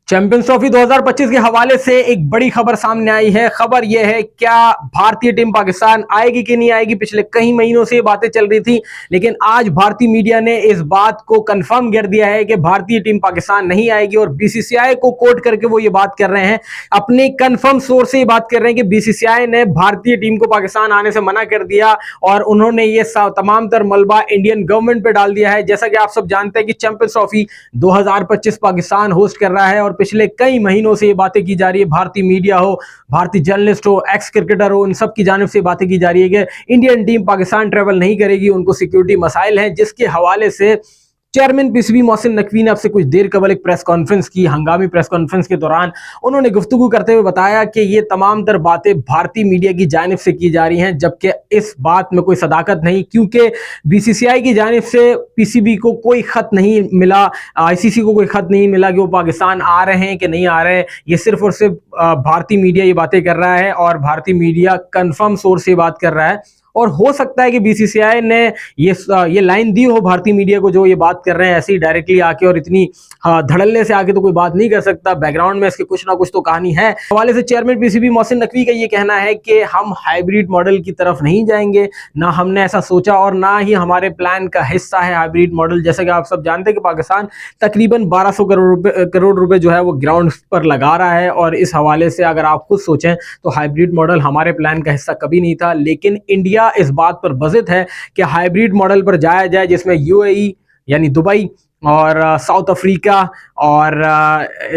Champions trophy 2025 के हवाले से एक बड़ी खबर सामने आई है। खबर यह है, क्या भारतीय टीम पाकिस्तान आएगी कि नहीं आएगी। पिछले कई महीनों से ये बातें चल रही थी, लेकिन आज भारतीय मीडिया ने इस बात को कंफर्म कर दिया है कि भारतीय टीम पाकिस्तान नहीं आएगी। और बीसीसीआई को कोट करके वो ये बात कर रहे हैं, अपने कंफर्म सोर्स से ये बात कर रहे हैं कि बीसीसीआई ने भारतीय टीम को पाकिस्तान आने से मना कर दिया और उन्होंने ये तमाम तर मलबा इंडियन गवर्नमेंट पे डाल दिया है। जैसा कि आप सब जानते हैं कि चैंपियंस ट्रॉफी 2025 पाकिस्तान होस्ट कर रहा है और पिछले कई महीनों से ये बातें की जा रही है। भारतीय मीडिया हो, भारतीय जर्नलिस्ट हो, एक्स क्रिकेटर हो, इन सब की जानिब से बातें की जा रही है कि इंडियन टीम पाकिस्तान ट्रेवल नहीं करेगी, उनको सिक्योरिटी मसाइल हैं। जिसके हवाले से चेयरमैन पीसीबी मोहसिन नकवी ने आपसे कुछ देर कबल एक प्रेस कॉन्फ्रेंस की। हंगामी प्रेस कॉन्फ्रेंस के दौरान उन्होंने गुफ्तगू करते हुए बताया कि ये तमाम तर बातें भारतीय मीडिया की जानिब से की जा रही हैं, जबकि इस बात में कोई सदाकत नहीं, क्योंकि बीसीसीआई की जानिब से पीसीबी को कोई खत नहीं मिला, आईसीसी को कोई खत नहीं मिला कि वो पाकिस्तान आ रहे हैं कि नहीं आ रहे हैं। ये सिर्फ और सिर्फ भारतीय मीडिया ये बातें कर रहा है और भारतीय मीडिया कंफर्म सोर्स से बात कर रहा है। और हो सकता है कि बीसीसीआई ने ये लाइन दी हो भारतीय मीडिया को, जो ये बात कर रहे हैं ऐसे ही डायरेक्टली आके और इतनी धड़ल्ले से आके तो कोई बात नहीं कर सकता। बैकग्राउंड में इसके कुछ ना कुछ तो कहानी है। हवाले से चेयरमैन पीसीबी मोहसिन नकवी का ये कहना है कि हम हाइब्रिड मॉडल की तरफ नहीं जाएंगे, ना हमने ऐसा सोचा और ना ही हमारे प्लान का हिस्सा है हाइब्रिड मॉडल। जैसा कि आप सब जानते हैं कि पाकिस्तान तकरीबन 1200 करोड़ रुपए जो है वो ग्राउंड पर लगा रहा है और इस हवाले से अगर आप खुद सोचें तो हाइब्रिड मॉडल हमारे प्लान का हिस्सा कभी नहीं था। लेकिन इंडिया इस बात पर बज़िद है कि हाइब्रिड मॉडल पर जाया जाए, जिसमें यूएई यानी दुबई और साउथ अफ्रीका और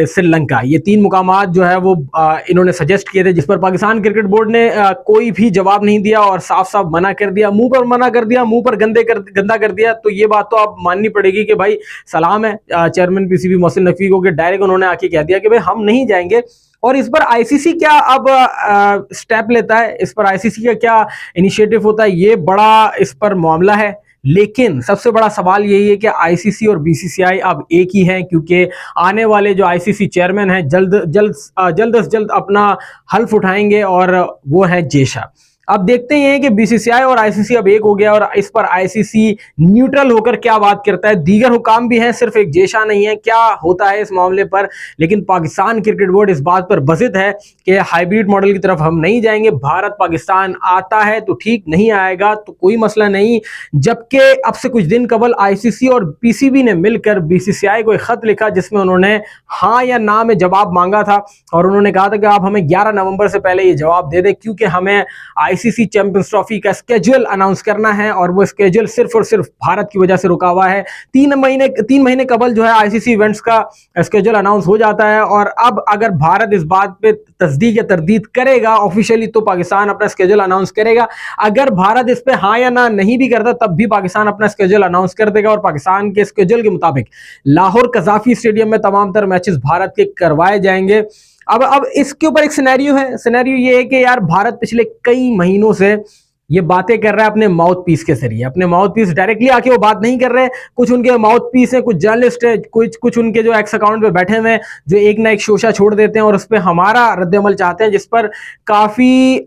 श्रीलंका, ये तीन मुकामात जो है वो इन्होंने सजेस्ट किए थे, जिस पर पाकिस्तान क्रिकेट बोर्ड ने कोई भी जवाब नहीं दिया और साफ साफ मना कर दिया। मुंह पर मना कर दिया, मुंह पर गंदा कर दिया। तो ये बात तो आप माननी पड़ेगी कि भाई सलाम है चेयरमैन पीसीबी मोहसिन नकवी को कि डायरेक्ट उन्होंने आके कह दिया कि भाई हम नहीं जाएंगे। और इस पर आईसीसी क्या अब स्टेप लेता है, इस पर आईसीसी का क्या इनिशिएटिव होता है, ये बड़ा इस पर मामला है। लेकिन सबसे बड़ा सवाल यही है कि आईसीसी और बीसीसीआई अब एक ही हैं, क्योंकि आने वाले जो आईसीसी चेयरमैन हैं जल्द से जल्द अपना हल्फ उठाएंगे और वो है जेशा। अब देखते हैं कि बीसीसीआई और आईसीसी अब एक हो गया और इस पर आईसीसी न्यूट्रल होकर क्या बात करता है। दीगर हुकाम भी हैं, सिर्फ एक जेशा नहीं है, क्या होता है इस मामले पर। लेकिन पाकिस्तान क्रिकेट बोर्ड इस बात पर बज़िद है कि हाइब्रिड मॉडल की तरफ हम नहीं जाएंगे। भारत पाकिस्तान आता है तो ठीक, नहीं आएगा तो कोई मसला नहीं। जबकि अब से कुछ दिन कबल आईसीसी और पीसीबी ने मिलकर बीसीसीआई को एक खत लिखा, जिसमें उन्होंने हाँ या ना में जवाब मांगा था और उन्होंने कहा था कि आप हमें 11 नवंबर से पहले ये जवाब दे दें, क्योंकि हमें आईसीसी चैंपियंस ट्रॉफी का स्केड्यूल अनाउंस करना है और वो स्केड्यूल सिर्फ और सिर्फ भारत की वजह से रुका हुआ है। 3 महीने कबल जो है आईसीसी इवेंट्स का स्केड्यूल अनाउंस हो जाता है और अब अगर भारत इस बात पे तस्दीक या तरदीद करेगा ऑफिशियली तो पाकिस्तान अपना स्केड्यूल अनाउंस करेगा। अगर भारत इस पे हाँ या ना नहीं भी करता तब भी पाकिस्तान अपना स्केड्यूल अनाउंस कर देगा और पाकिस्तान के स्केड्यूल के मुताबिक लाहौर कज़ाफी स्टेडियम में तमाम तर मैचेस भारत के करवाए जाएंगे। अब इसके ऊपर एक सिनेरियो है। सिनेरियो ये है कि यार भारत पिछले कई महीनों से ये बातें कर रहा है अपने माउथ पीस के जरिए। अपने माउथ पीस डायरेक्टली आके वो बात नहीं कर रहे, कुछ उनके माउथ पीस है, कुछ जर्नलिस्ट है, कुछ उनके जो एक्स अकाउंट पे बैठे हुए हैं जो एक ना एक शोशा छोड़ देते हैं और उस पर हमारा रद्द-ए-अमल चाहते हैं, जिस पर काफी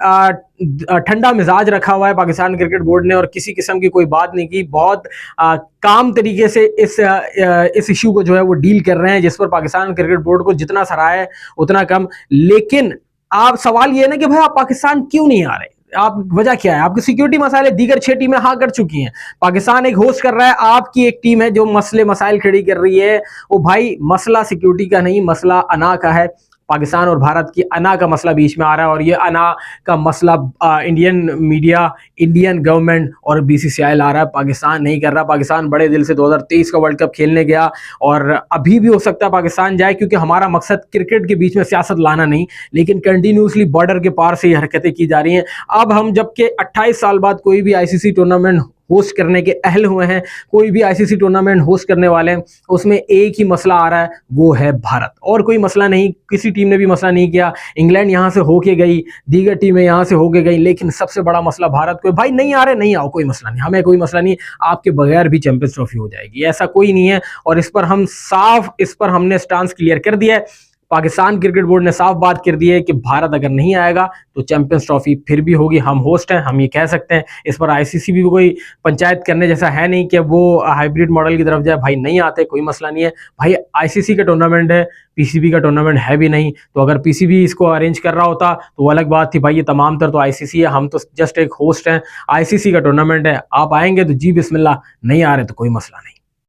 ठंडा मिजाज रखा हुआ है पाकिस्तान क्रिकेट बोर्ड ने और किसी किस्म की कोई बात नहीं की। बहुत काम तरीके से इस इशू को जो है वो डील कर रहे हैं, जिस पर पाकिस्तान क्रिकेट बोर्ड को जितना सराहे उतना कम। लेकिन आप सवाल ये है ना कि भाई आप पाकिस्तान क्यों नहीं आ रहे, आप वजह क्या है। आपकी सिक्योरिटी मसाइल, दीगर 6 टीमें हाँ कर चुकी हैं, पाकिस्तान एक होस्ट कर रहा है, आपकी एक टीम है जो मसले मसाइल खड़ी कर रही है। वो भाई मसला सिक्योरिटी का नहीं, मसला अना का है। पाकिस्तान और भारत की अना का मसला बीच में आ रहा है और ये अना का मसला इंडियन मीडिया, इंडियन गवर्नमेंट और बीसीसीआई ला रहा है, पाकिस्तान नहीं कर रहा। पाकिस्तान बड़े दिल से 2023 का वर्ल्ड कप खेलने गया और अभी भी हो सकता है पाकिस्तान जाए, क्योंकि हमारा मकसद क्रिकेट के बीच में सियासत लाना नहीं, लेकिन कंटिन्यूसली बॉर्डर के पार से ये हरकतें की जा रही हैं। अब हम जबकि 28 साल बाद कोई भी आईसीसी टूर्नामेंट होस्ट करने के अहल हुए हैं, कोई भी आईसीसी टूर्नामेंट होस्ट करने वाले हैं, उसमें एक ही मसला आ रहा है, वो है भारत, और कोई मसला नहीं। किसी टीम ने भी मसला नहीं किया, इंग्लैंड यहाँ से होके गई, दीगर टीमें यहाँ से होके गई, लेकिन सबसे बड़ा मसला भारत को। भाई नहीं आ रहे, नहीं आओ, कोई मसला नहीं, हमें कोई मसला नहीं, आपके बगैर भी चैंपियंस ट्रॉफी हो जाएगी, ऐसा कोई नहीं है। और इस पर हम साफ, इस पर हमने स्टांस क्लियर कर दिया है। पाकिस्तान क्रिकेट बोर्ड ने साफ बात कर दी है कि भारत अगर नहीं आएगा तो चैंपियंस ट्रॉफी फिर भी होगी। हम होस्ट हैं, हम ये कह सकते हैं। इस पर आईसीसी भी कोई पंचायत करने जैसा है नहीं कि वो हाइब्रिड मॉडल की तरफ जाए। भाई नहीं आते, कोई मसला नहीं है भाई, आईसीसी का टूर्नामेंट है, पीसीबी का टूर्नामेंट है भी नहीं। तो अगर पीसीबी इसको अरेंज कर रहा होता तो वो अलग बात थी भाई, ये तमाम तर तो आईसीसी है, हम तो जस्ट एक होस्ट हैं। आईसीसी का टूर्नामेंट है, आप आएंगे तो जी बिस्मिल्लाह, नहीं आ रहे तो कोई मसला नहीं।